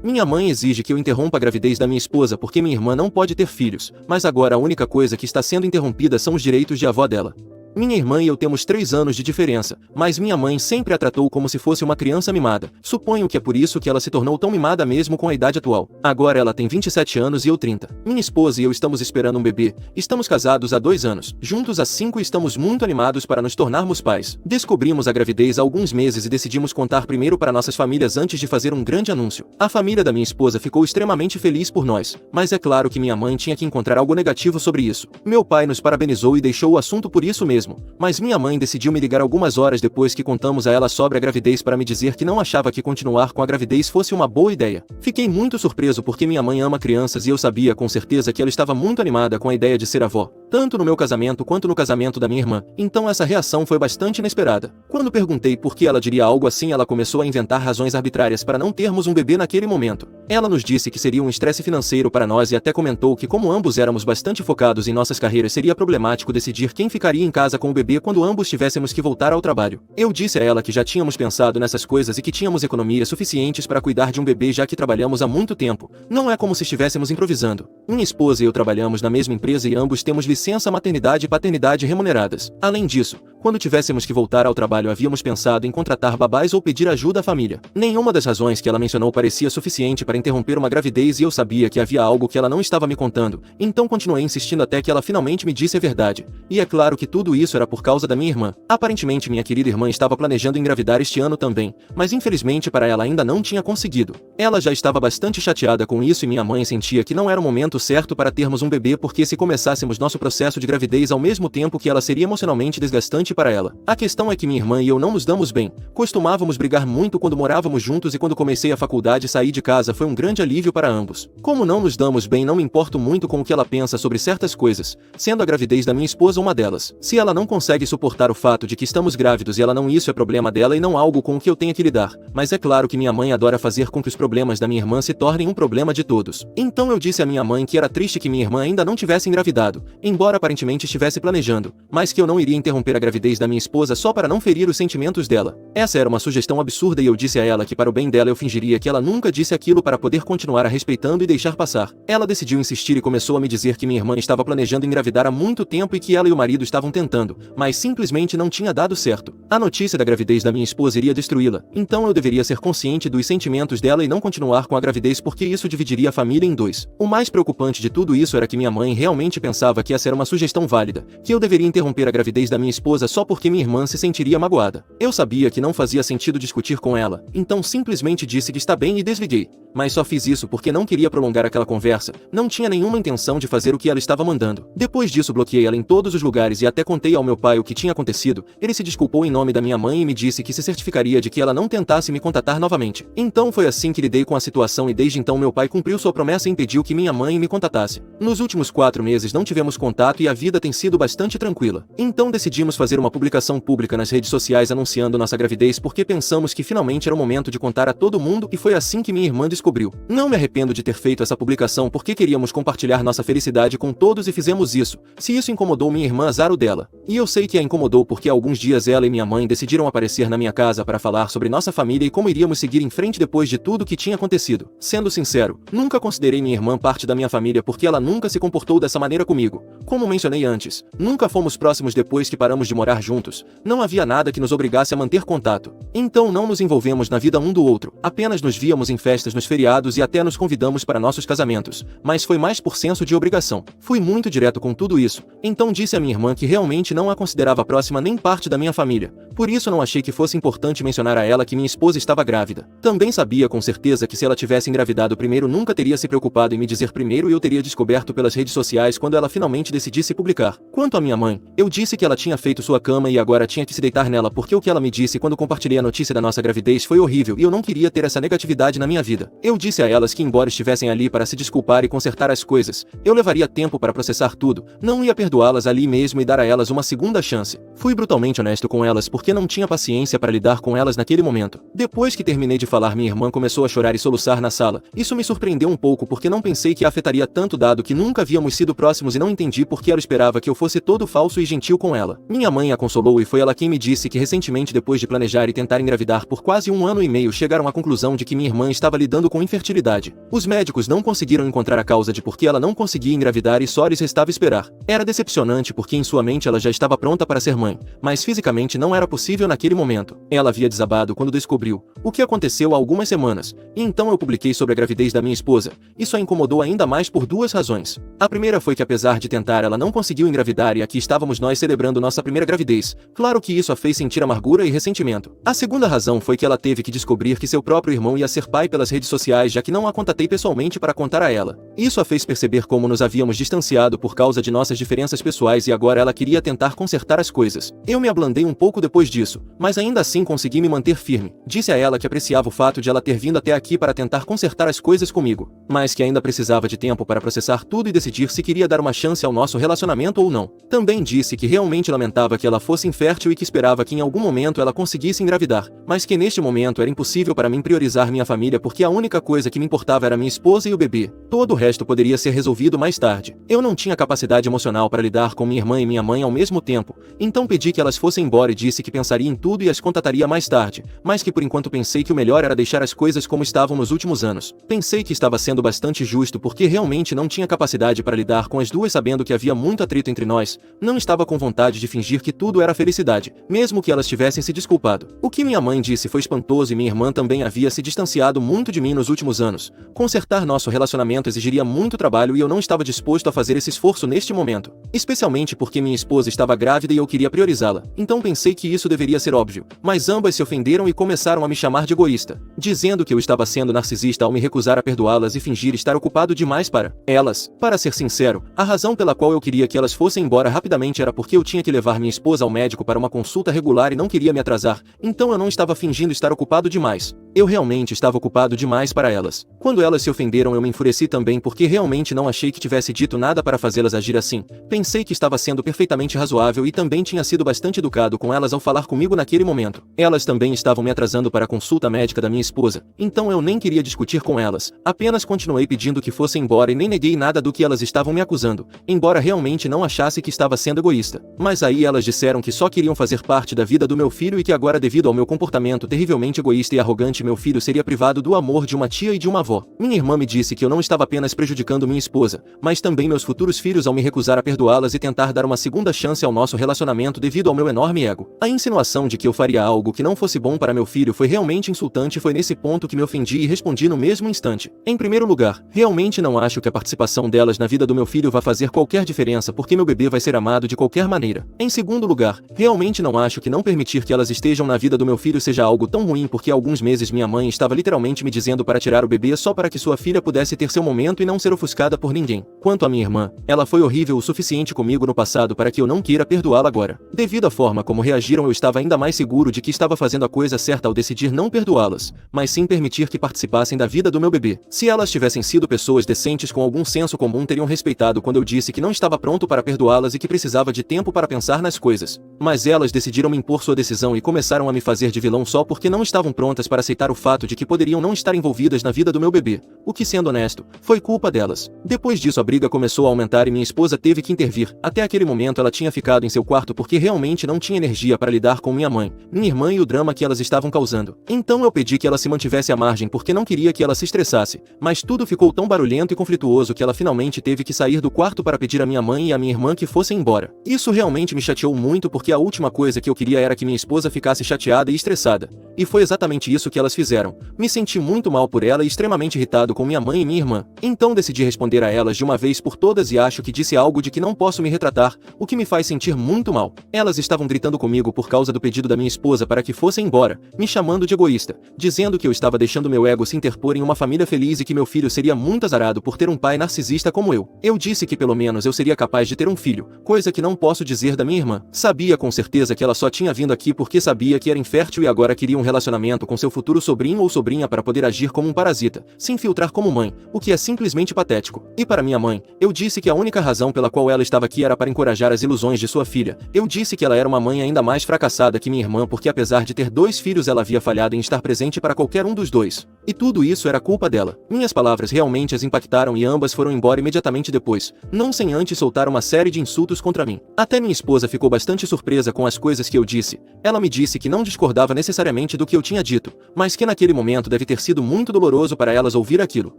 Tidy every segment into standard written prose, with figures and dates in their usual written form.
Minha mãe exige que eu interrompa a gravidez da minha esposa porque minha irmã não pode ter filhos, mas agora a única coisa que está sendo interrompida são os direitos de avó dela. Minha irmã e eu temos 3 anos de diferença, mas minha mãe sempre a tratou como se fosse uma criança mimada. Suponho que é por isso que ela se tornou tão mimada mesmo com a idade atual. Agora ela tem 27 anos e eu 30. Minha esposa e eu estamos esperando um bebê. Estamos casados há 2 anos. Juntos há 5 e estamos muito animados para nos tornarmos pais. Descobrimos a gravidez há alguns meses e decidimos contar primeiro para nossas famílias antes de fazer um grande anúncio. A família da minha esposa ficou extremamente feliz por nós, mas é claro que minha mãe tinha que encontrar algo negativo sobre isso. Meu pai nos parabenizou e deixou o assunto por isso mesmo. Mas minha mãe decidiu me ligar algumas horas depois que contamos a ela sobre a gravidez para me dizer que não achava que continuar com a gravidez fosse uma boa ideia. Fiquei muito surpreso porque minha mãe ama crianças e eu sabia com certeza que ela estava muito animada com a ideia de ser avó, tanto no meu casamento quanto no casamento da minha irmã, então essa reação foi bastante inesperada. Quando perguntei por que ela diria algo assim, ela começou a inventar razões arbitrárias para não termos um bebê naquele momento. Ela nos disse que seria um estresse financeiro para nós e até comentou que como ambos éramos bastante focados em nossas carreiras seria problemático decidir quem ficaria em casa com o bebê quando ambos tivéssemos que voltar ao trabalho. Eu disse a ela que já tínhamos pensado nessas coisas e que tínhamos economias suficientes para cuidar de um bebê já que trabalhamos há muito tempo. Não é como se estivéssemos improvisando. Minha esposa e eu trabalhamos na mesma empresa e ambos temos licença maternidade e paternidade remuneradas. Além disso, quando tivéssemos que voltar ao trabalho havíamos pensado em contratar babás ou pedir ajuda à família. Nenhuma das razões que ela mencionou parecia suficiente para interromper uma gravidez e eu sabia que havia algo que ela não estava me contando, então continuei insistindo até que ela finalmente me disse a verdade. E é claro que tudo isso era por causa da minha irmã. Aparentemente minha querida irmã estava planejando engravidar este ano também, mas infelizmente para ela ainda não tinha conseguido. Ela já estava bastante chateada com isso e minha mãe sentia que não era o momento certo para termos um bebê porque se começássemos nosso processo de gravidez ao mesmo tempo que ela seria emocionalmente desgastante para ela. A questão é que minha irmã e eu não nos damos bem. Costumávamos brigar muito quando morávamos juntos e quando comecei a faculdade sair de casa foi um grande alívio para ambos. Como não nos damos bem, não me importo muito com o que ela pensa sobre certas coisas, sendo a gravidez da minha esposa uma delas. Se ela não consegue suportar o fato de que estamos grávidos e ela não, isso é problema dela e não algo com o que eu tenha que lidar. Mas é claro que minha mãe adora fazer com que os problemas da minha irmã se tornem um problema de todos. Então eu disse à minha mãe que era triste que minha irmã ainda não tivesse engravidado, embora aparentemente estivesse planejando, mas que eu não iria interromper a gravidez da minha esposa só para não ferir os sentimentos dela. Essa era uma sugestão absurda e eu disse a ela que para o bem dela eu fingiria que ela nunca disse aquilo para poder continuar a respeitando e deixar passar. Ela decidiu insistir e começou a me dizer que minha irmã estava planejando engravidar há muito tempo e que ela e o marido estavam tentando, mas simplesmente não tinha dado certo. A notícia da gravidez da minha esposa iria destruí-la, então eu deveria ser consciente dos sentimentos dela e não continuar com a gravidez porque isso dividiria a família em dois. O mais preocupante de tudo isso era que minha mãe realmente pensava que essa era uma sugestão válida, que eu deveria interromper a gravidez da minha esposa só porque minha irmã se sentiria magoada. Eu sabia que não fazia sentido discutir com ela, então simplesmente disse que está bem e desliguei. Mas só fiz isso porque não queria prolongar aquela conversa, não tinha nenhuma intenção de fazer o que ela estava mandando. Depois disso bloqueei ela em todos os lugares e até contei ao meu pai o que tinha acontecido. Ele se desculpou em nome da minha mãe e me disse que se certificaria de que ela não tentasse me contatar novamente. Então foi assim que lidei com a situação e desde então meu pai cumpriu sua promessa e impediu que minha mãe me contatasse. Nos últimos 4 meses não tivemos contato e a vida tem sido bastante tranquila. Então decidimos fazer uma publicação pública nas redes sociais anunciando nossa gravidez porque pensamos que finalmente era o momento de contar a todo mundo e foi assim que minha irmã descobriu. Não me arrependo de ter feito essa publicação porque queríamos compartilhar nossa felicidade com todos e fizemos isso. Se isso incomodou minha irmã, azar o dela. E eu sei que a incomodou porque há alguns dias ela e minha mãe decidiram aparecer na minha casa para falar sobre nossa família e como iríamos seguir em frente depois de tudo que tinha acontecido. Sendo sincero, nunca considerei minha irmã parte da minha família porque ela nunca se comportou dessa maneira comigo. Como mencionei antes, nunca fomos próximos depois que paramos de morar juntos. Não havia nada que nos obrigasse a manter contato. Então não nos envolvemos na vida um do outro. Apenas nos víamos em festas nos feriados e até nos convidamos para nossos casamentos. Mas foi mais por senso de obrigação. Fui muito direto com tudo isso. Então disse a minha irmã que realmente não a considerava próxima nem parte da minha família. Por isso não achei que fosse importante mencionar a ela que minha esposa estava grávida. Também sabia com certeza que se ela tivesse engravidado primeiro nunca teria se preocupado em me dizer primeiro e eu teria descoberto pelas redes sociais quando ela finalmente decidisse publicar. Quanto à minha mãe, eu disse que ela tinha feito sua cama e agora tinha que se deitar nela porque o que ela me disse quando compartilhei a notícia da nossa gravidez foi horrível e eu não queria ter essa negatividade na minha vida. Eu disse a elas que embora estivessem ali para se desculpar e consertar as coisas, eu levaria tempo para processar tudo, não ia perdoá-las ali mesmo e dar a elas uma segunda chance. Fui brutalmente honesto com elas porque não tinha paciência para lidar com elas naquele momento. Depois que terminei de falar, minha irmã começou a chorar e soluçar na sala. Isso me surpreendeu um pouco porque não pensei que a afetaria tanto dado que nunca havíamos sido próximos e não entendi porque ela esperava que eu fosse todo falso e gentil com ela. Minha mãe a consolou e foi ela quem me disse que recentemente depois de planejar e tentar engravidar por quase 1 ano e meio chegaram à conclusão de que minha irmã estava lidando com com infertilidade. Os médicos não conseguiram encontrar a causa de por que ela não conseguia engravidar e só lhes restava esperar. Era decepcionante porque em sua mente ela já estava pronta para ser mãe, mas fisicamente não era possível naquele momento. Ela havia desabado quando descobriu o que aconteceu há algumas semanas, e então eu publiquei sobre a gravidez da minha esposa. Isso a incomodou ainda mais por duas razões. A primeira foi que apesar de tentar ela não conseguiu engravidar e aqui estávamos nós celebrando nossa primeira gravidez. Claro que isso a fez sentir amargura e ressentimento. A segunda razão foi que ela teve que descobrir que seu próprio irmão ia ser pai pelas redes sociais, já que não a contatei pessoalmente para contar a ela. Isso a fez perceber como nos havíamos distanciado por causa de nossas diferenças pessoais e agora ela queria tentar consertar as coisas. Eu me ablandei um pouco depois disso, mas ainda assim consegui me manter firme. Disse a ela que apreciava o fato de ela ter vindo até aqui para tentar consertar as coisas comigo, mas que ainda precisava de tempo para processar tudo e decidir se queria dar uma chance ao nosso relacionamento ou não. Também disse que realmente lamentava que ela fosse infértil e que esperava que em algum momento ela conseguisse engravidar, mas que neste momento era impossível para mim priorizar minha família porque a única coisa que me importava era minha esposa e o bebê. Todo o resto poderia ser resolvido mais tarde. Eu não tinha capacidade emocional para lidar com minha irmã e minha mãe ao mesmo tempo, então pedi que elas fossem embora e disse que pensaria em tudo e as contataria mais tarde, mas que por enquanto pensei que o melhor era deixar as coisas como estavam nos últimos anos. Pensei que estava sendo bastante justo porque realmente não tinha capacidade para lidar com as duas sabendo que havia muito atrito entre nós, não estava com vontade de fingir que tudo era felicidade, mesmo que elas tivessem se desculpado. O que minha mãe disse foi espantoso e minha irmã também havia se distanciado muito de mim nos últimos anos. Consertar nosso relacionamento exigiria muito trabalho e eu não estava disposto a fazer esse esforço neste momento, especialmente porque minha esposa estava grávida e eu queria priorizá-la. Então pensei que isso deveria ser óbvio, mas ambas se ofenderam e começaram a me chamar de egoísta, dizendo que eu estava sendo narcisista ao me recusar a perdoá-las e fingir estar ocupado demais para elas. Para ser sincero, a razão pela qual eu queria que elas fossem embora rapidamente era porque eu tinha que levar minha esposa ao médico para uma consulta regular e não queria me atrasar, então eu não estava fingindo estar ocupado demais. Eu realmente estava ocupado demais para elas. Quando elas se ofenderam eu me enfureci também porque realmente não achei que tivesse dito nada para fazê-las agir assim. Pensei que estava sendo perfeitamente razoável e também tinha sido bastante educado com elas ao falar comigo naquele momento. Elas também estavam me atrasando para a consulta médica da minha esposa, então eu nem queria discutir com elas, apenas continuei pedindo que fossem embora e nem neguei nada do que elas estavam me acusando, embora realmente não achasse que estava sendo egoísta. Mas aí elas disseram que só queriam fazer parte da vida do meu filho e que agora devido ao meu comportamento terrivelmente egoísta e arrogante meu filho seria privado do amor de uma tia e de uma avó. Minha irmã me disse que eu não estava apenas prejudicando minha esposa, mas também meus futuros filhos ao me recusar a perdoá-las e tentar dar uma segunda chance ao nosso relacionamento devido ao meu enorme ego. A insinuação de que eu faria algo que não fosse bom para meu filho foi realmente insultante e foi nesse ponto que me ofendi e respondi no mesmo instante. Em primeiro lugar, realmente não acho que a participação delas na vida do meu filho vá fazer qualquer diferença porque meu bebê vai ser amado de qualquer maneira. Em segundo lugar, realmente não acho que não permitir que elas estejam na vida do meu filho seja algo tão ruim porque há alguns meses minha mãe estava literalmente me dizendo para tirar o bebê só para que sua filha pudesse ter seu momento e não ser ofuscada por ninguém. Quanto à minha irmã, ela foi horrível o suficiente comigo no passado para que eu não queira perdoá-la agora. Devido à forma como reagiram eu estava ainda mais seguro de que estava fazendo a coisa certa ao decidir não perdoá-las, mas sim permitir que participassem da vida do meu bebê. Se elas tivessem sido pessoas decentes com algum senso comum teriam respeitado quando eu disse que não estava pronto para perdoá-las e que precisava de tempo para pensar nas coisas. Mas elas decidiram me impor sua decisão e começaram a me fazer de vilão só porque não estavam prontas para aceitar o fato de que poderiam não estar envolvidas na vida do meu bebê, o que, sendo honesto, foi culpa delas. Depois disso a briga começou a aumentar e minha esposa teve que intervir. Até aquele momento ela tinha ficado em seu quarto porque realmente não tinha energia para lidar com minha mãe, minha irmã e o drama que elas estavam causando. Então eu pedi que ela se mantivesse à margem porque não queria que ela se estressasse, mas tudo ficou tão barulhento e conflituoso que ela finalmente teve que sair do quarto para pedir a minha mãe e a minha irmã que fossem embora. Isso realmente me chateou muito porque a última coisa que eu queria era que minha esposa ficasse chateada e estressada. E foi exatamente isso que elas fizeram. Me senti muito mal por ela e extremamente irritado com minha mãe e minha irmã. Então decidi responder a elas de uma vez por todas e acho que disse algo de que não posso me retratar, o que me faz sentir muito mal. Elas estavam gritando comigo por causa do pedido da minha esposa para que fossem embora, me chamando de egoísta, dizendo que eu estava deixando meu ego se interpor em uma família feliz e que meu filho seria muito azarado por ter um pai narcisista como eu. Eu disse que pelo menos eu seria capaz de ter um filho, coisa que não posso dizer da minha irmã. Sabia com certeza que ela só tinha vindo aqui porque sabia que era infértil e agora queria um relacionamento com seu futuro sobrinho ou sobrinha para poder agir como um parasita, se infiltrar encontrar como mãe, o que é simplesmente patético. E para minha mãe, eu disse que a única razão pela qual ela estava aqui era para encorajar as ilusões de sua filha. Eu disse que ela era uma mãe ainda mais fracassada que minha irmã porque apesar de ter 2 filhos ela havia falhado em estar presente para qualquer um dos 2. E tudo isso era culpa dela. Minhas palavras realmente as impactaram e ambas foram embora imediatamente depois, não sem antes soltar uma série de insultos contra mim. Até minha esposa ficou bastante surpresa com as coisas que eu disse. Ela me disse que não discordava necessariamente do que eu tinha dito, mas que naquele momento deve ter sido muito doloroso para elas ouvir aquilo.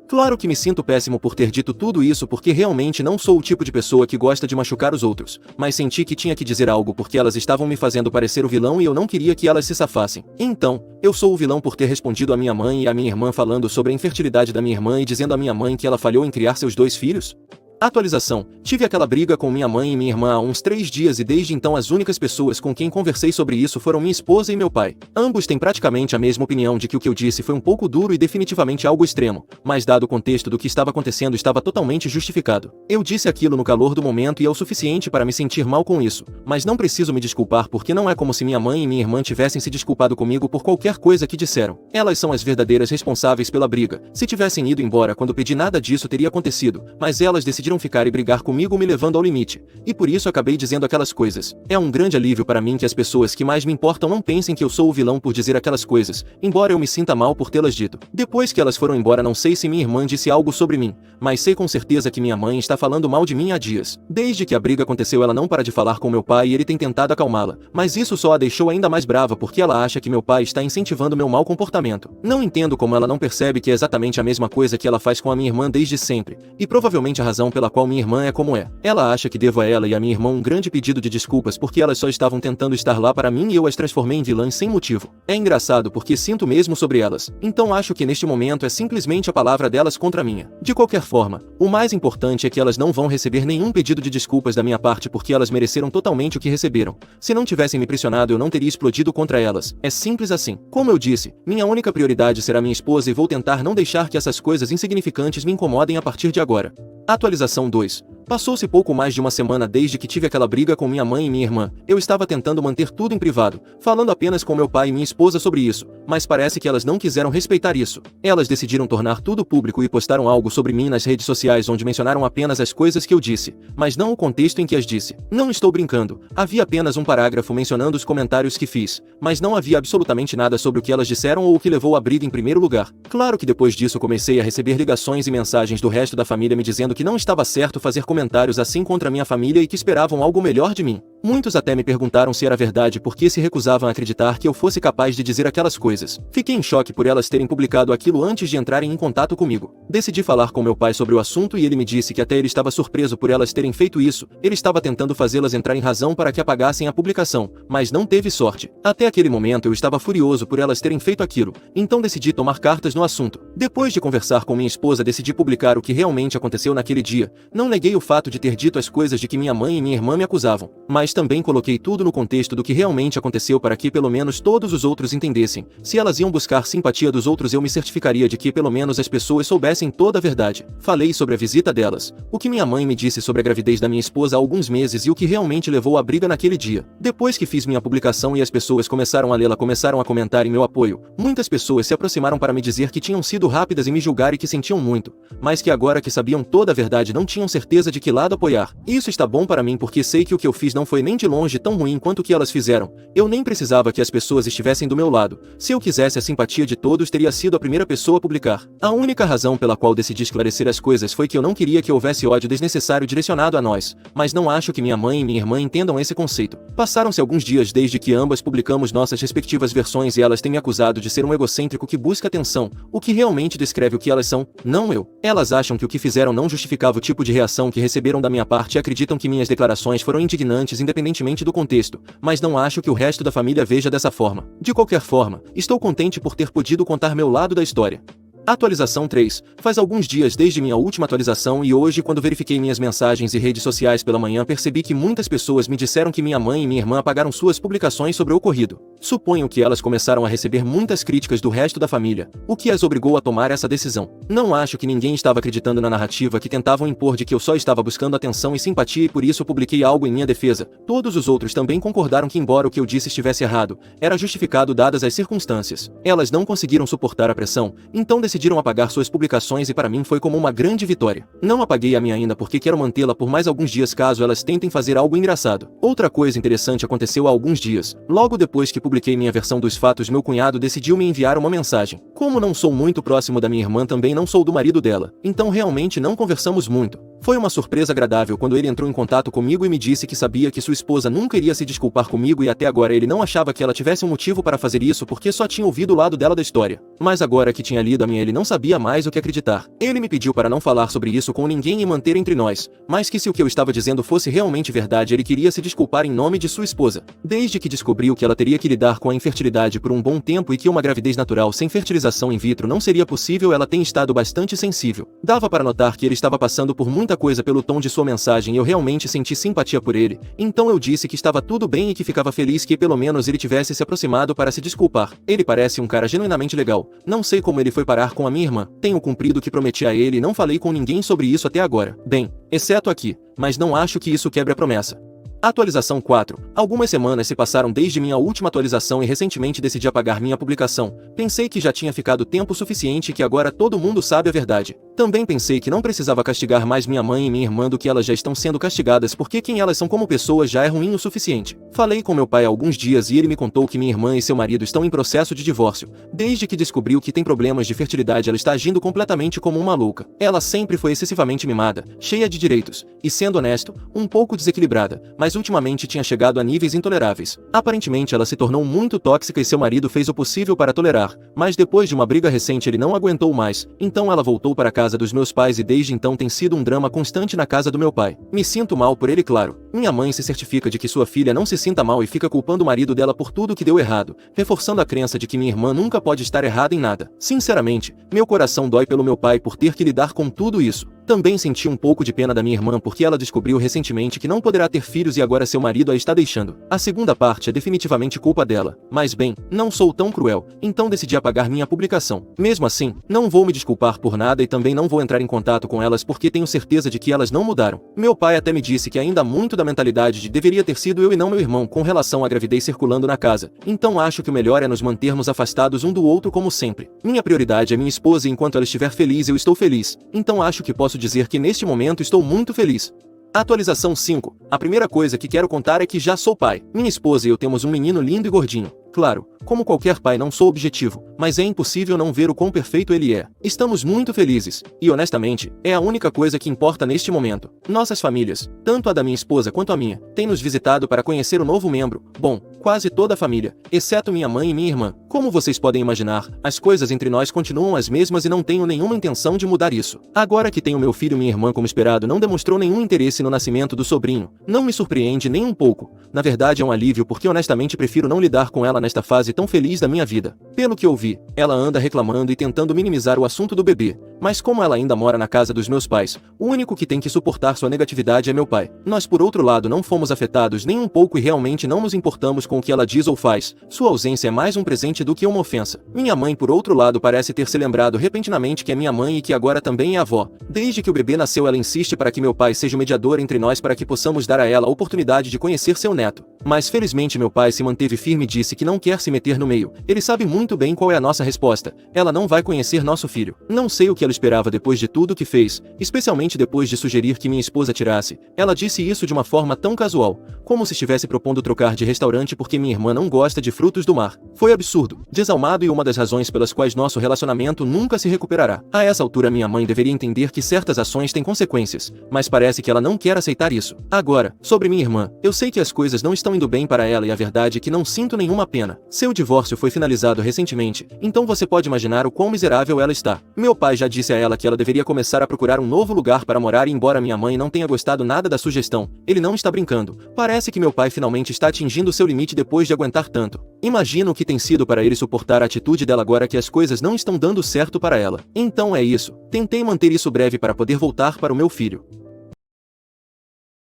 Claro que me sinto péssimo por ter dito tudo isso porque realmente não sou o tipo de pessoa que gosta de machucar os outros, mas senti que tinha que dizer algo porque elas estavam me fazendo parecer o vilão e eu não queria que elas se safassem. Então, eu sou o vilão por ter respondido à minha mãe e à minha irmã falando sobre a infertilidade da minha irmã e dizendo à minha mãe que ela falhou em criar seus 2 filhos? Atualização. Tive aquela briga com minha mãe e minha irmã há uns 3 dias e desde então as únicas pessoas com quem conversei sobre isso foram minha esposa e meu pai. Ambos têm praticamente a mesma opinião de que o que eu disse foi um pouco duro e definitivamente algo extremo, mas dado o contexto do que estava acontecendo estava totalmente justificado. Eu disse aquilo no calor do momento e é o suficiente para me sentir mal com isso, mas não preciso me desculpar porque não é como se minha mãe e minha irmã tivessem se desculpado comigo por qualquer coisa que disseram. Elas são as verdadeiras responsáveis pela briga. Se tivessem ido embora quando pedi nada disso teria acontecido, mas elas decidiram ficar e brigar comigo me levando ao limite, e por isso acabei dizendo aquelas coisas. É um grande alívio para mim que as pessoas que mais me importam não pensem que eu sou o vilão por dizer aquelas coisas, embora eu me sinta mal por tê-las dito. Depois que elas foram embora não sei se minha irmã disse algo sobre mim, mas sei com certeza que minha mãe está falando mal de mim há dias. Desde que a briga aconteceu ela não para de falar com meu pai e ele tem tentado acalmá-la, mas isso só a deixou ainda mais brava porque ela acha que meu pai está incentivando meu mau comportamento. Não entendo como ela não percebe que é exatamente a mesma coisa que ela faz com a minha irmã desde sempre, e provavelmente a razão pela qual minha irmã é como é. Ela acha que devo a ela e a minha irmã um grande pedido de desculpas porque elas só estavam tentando estar lá para mim e eu as transformei em vilãs sem motivo. É engraçado porque sinto mesmo sobre elas, então acho que neste momento é simplesmente a palavra delas contra a minha. De qualquer forma, o mais importante é que elas não vão receber nenhum pedido de desculpas da minha parte porque elas mereceram totalmente o que receberam. Se não tivessem me pressionado eu não teria explodido contra elas. É simples assim. Como eu disse, minha única prioridade será minha esposa e vou tentar não deixar que essas coisas insignificantes me incomodem a partir de agora. Atualização 2. Passou-se pouco mais de uma semana desde que tive aquela briga com minha mãe e minha irmã. Eu estava tentando manter tudo em privado, falando apenas com meu pai e minha esposa sobre isso, mas parece que elas não quiseram respeitar isso. Elas decidiram tornar tudo público e postaram algo sobre mim nas redes sociais onde mencionaram apenas as coisas que eu disse, mas não o contexto em que as disse. Não estou brincando, havia apenas um parágrafo mencionando os comentários que fiz, mas não havia absolutamente nada sobre o que elas disseram ou o que levou à briga em primeiro lugar. Claro que depois disso comecei a receber ligações e mensagens do resto da família me dizendo que não estava certo fazer comentários assim contra minha família e que esperavam algo melhor de mim. Muitos até me perguntaram se era verdade porque se recusavam a acreditar que eu fosse capaz de dizer aquelas coisas. Fiquei em choque por elas terem publicado aquilo antes de entrarem em contato comigo. Decidi falar com meu pai sobre o assunto e ele me disse que até ele estava surpreso por elas terem feito isso. Ele estava tentando fazê-las entrar em razão para que apagassem a publicação, mas não teve sorte. Até aquele momento eu estava furioso por elas terem feito aquilo, então decidi tomar cartas no assunto. Depois de conversar com minha esposa decidi publicar o que realmente aconteceu naquele dia. Não neguei o fato de ter dito as coisas de que minha mãe e minha irmã me acusavam, mas também coloquei tudo no contexto do que realmente aconteceu para que pelo menos todos os outros entendessem. Se elas iam buscar simpatia dos outros eu me certificaria de que pelo menos as pessoas soubessem toda a verdade. Falei sobre a visita delas, o que minha mãe me disse sobre a gravidez da minha esposa há alguns meses e o que realmente levou à briga naquele dia. Depois que fiz minha publicação e as pessoas começaram a lê-la começaram a comentar em meu apoio, muitas pessoas se aproximaram para me dizer que tinham sido rápidas em me julgar e que sentiam muito, mas que agora que sabiam toda a verdade não tinham certeza de que lado apoiar. Isso está bom para mim porque sei que o que eu fiz não foi nem de longe tão ruim quanto o que elas fizeram. Eu nem precisava que as pessoas estivessem do meu lado. Se eu quisesse a simpatia de todos teria sido a primeira pessoa a publicar. A única razão pela qual decidi esclarecer as coisas foi que eu não queria que houvesse ódio desnecessário direcionado a nós, mas não acho que minha mãe e minha irmã entendam esse conceito. Passaram-se alguns dias desde que ambas publicamos nossas respectivas versões e elas têm me acusado de ser um egocêntrico que busca atenção, o que realmente descreve o que elas são, não eu. Elas acham que o que fizeram não justificava o tipo de reação que receberam da minha parte e acreditam que minhas declarações foram indignantes independentemente do contexto, mas não acho que o resto da família veja dessa forma. De qualquer forma, estou contente por ter podido contar meu lado da história. Atualização 3. Faz alguns dias desde minha última atualização e hoje quando verifiquei minhas mensagens e redes sociais pela manhã percebi que muitas pessoas me disseram que minha mãe e minha irmã apagaram suas publicações sobre o ocorrido. Suponho que elas começaram a receber muitas críticas do resto da família, o que as obrigou a tomar essa decisão. Não acho que ninguém estava acreditando na narrativa que tentavam impor de que eu só estava buscando atenção e simpatia e por isso publiquei algo em minha defesa. Todos os outros também concordaram que embora o que eu disse estivesse errado, era justificado dadas as circunstâncias. Elas não conseguiram suportar a pressão, então decidiram apagar suas publicações e para mim foi como uma grande vitória. Não apaguei a minha ainda porque quero mantê-la por mais alguns dias caso elas tentem fazer algo engraçado. Outra coisa interessante aconteceu há alguns dias. Logo depois que publiquei minha versão dos fatos, meu cunhado decidiu me enviar uma mensagem. Como não sou muito próximo da minha irmã, também não sou do marido dela, então realmente não conversamos muito. Foi uma surpresa agradável quando ele entrou em contato comigo e me disse que sabia que sua esposa nunca iria se desculpar comigo e até agora ele não achava que ela tivesse um motivo para fazer isso porque só tinha ouvido o lado dela da história. Mas agora que tinha lido a minha, ele não sabia mais o que acreditar. Ele me pediu para não falar sobre isso com ninguém e manter entre nós, mas que se o que eu estava dizendo fosse realmente verdade, ele queria se desculpar em nome de sua esposa. Desde que descobriu que ela teria que lidar com a infertilidade por um bom tempo e que uma gravidez natural sem fertilização in vitro não seria possível, ela tem estado bastante sensível. Dava para notar que ele estava passando por muita coisa pelo tom de sua mensagem e eu realmente senti simpatia por ele, então eu disse que estava tudo bem e que ficava feliz que pelo menos ele tivesse se aproximado para se desculpar. Ele parece um cara genuinamente legal. Não sei como ele foi parar com a minha irmã. Tenho cumprido o que prometi a ele e não falei com ninguém sobre isso até agora. Bem, exceto aqui, mas não acho que isso quebre a promessa. Atualização 4. Algumas semanas se passaram desde minha última atualização e recentemente decidi apagar minha publicação. Pensei que já tinha ficado tempo suficiente e que agora todo mundo sabe a verdade. Também pensei que não precisava castigar mais minha mãe e minha irmã do que elas já estão sendo castigadas porque quem elas são como pessoas já é ruim o suficiente. Falei com meu pai há alguns dias e ele me contou que minha irmã e seu marido estão em processo de divórcio. Desde que descobriu que tem problemas de fertilidade, ela está agindo completamente como uma louca. Ela sempre foi excessivamente mimada, cheia de direitos, e sendo honesto, um pouco desequilibrada, mas ultimamente tinha chegado a níveis intoleráveis. Aparentemente ela se tornou muito tóxica e seu marido fez o possível para tolerar, mas depois de uma briga recente ele não aguentou mais, então ela voltou para a casa dos meus pais e desde então tem sido um drama constante na casa do meu pai. Me sinto mal por ele, claro. Minha mãe se certifica de que sua filha não se sinta mal e fica culpando o marido dela por tudo que deu errado, reforçando a crença de que minha irmã nunca pode estar errada em nada. Sinceramente, meu coração dói pelo meu pai por ter que lidar com tudo isso. Também senti um pouco de pena da minha irmã porque ela descobriu recentemente que não poderá ter filhos e agora seu marido a está deixando. A segunda parte é definitivamente culpa dela. Mas bem, não sou tão cruel, então decidi apagar minha publicação. Mesmo assim, não vou me desculpar por nada e também não vou entrar em contato com elas porque tenho certeza de que elas não mudaram. Meu pai até me disse que ainda há muito da mentalidade de deveria ter sido eu e não meu irmão com relação à gravidez circulando na casa. Então acho que o melhor é nos mantermos afastados um do outro como sempre. Minha prioridade é minha esposa e enquanto ela estiver feliz eu estou feliz. Então acho que posso dizer que neste momento estou muito feliz. Atualização 5. A primeira coisa que quero contar é que já sou pai. Minha esposa e eu temos um menino lindo e gordinho. Claro, como qualquer pai não sou objetivo, mas é impossível não ver o quão perfeito ele é. Estamos muito felizes, e honestamente, é a única coisa que importa neste momento. Nossas famílias, tanto a da minha esposa quanto a minha, têm nos visitado para conhecer o novo membro. Bom, quase toda a família, exceto minha mãe e minha irmã. Como vocês podem imaginar, as coisas entre nós continuam as mesmas e não tenho nenhuma intenção de mudar isso. Agora que tenho meu filho, minha irmã como esperado não demonstrou nenhum interesse no nascimento do sobrinho. Não me surpreende nem um pouco. Na verdade é um alívio porque honestamente prefiro não lidar com ela nesta fase tão feliz da minha vida. Pelo que ouvi, ela anda reclamando e tentando minimizar o assunto do bebê. Mas como ela ainda mora na casa dos meus pais, o único que tem que suportar sua negatividade é meu pai. Nós por outro lado não fomos afetados nem um pouco e realmente não nos importamos com o que ela diz ou faz. Sua ausência é mais um presente do que uma ofensa. Minha mãe por outro lado parece ter se lembrado repentinamente que é minha mãe e que agora também é avó. Desde que o bebê nasceu ela insiste para que meu pai seja o mediador entre nós para que possamos dar a ela a oportunidade de conhecer seu neto. Mas felizmente meu pai se manteve firme e disse que não quer se meter no meio. Ele sabe muito bem qual é a nossa resposta. Ela não vai conhecer nosso filho. Não sei o que ela esperava depois de tudo que fez, especialmente depois de sugerir que minha esposa tirasse. Ela disse isso de uma forma tão casual, como se estivesse propondo trocar de restaurante porque minha irmã não gosta de frutos do mar. Foi absurdo, desalmado e uma das razões pelas quais nosso relacionamento nunca se recuperará. A essa altura minha mãe deveria entender que certas ações têm consequências, mas parece que ela não quer aceitar isso. Agora, sobre minha irmã, eu sei que as coisas não estão indo bem para ela e a verdade é que não sinto nenhuma pena. Seu divórcio foi finalizado recentemente, então você pode imaginar o quão miserável ela está. Meu pai já disse a ela que ela deveria começar a procurar um novo lugar para morar e embora minha mãe não tenha gostado nada da sugestão, ele não está brincando. Parece que meu pai finalmente está atingindo seu limite depois de aguentar tanto. Imagino o que tem sido para ele suportar a atitude dela agora que as coisas não estão dando certo para ela. Então é isso. Tentei manter isso breve para poder voltar para o meu filho.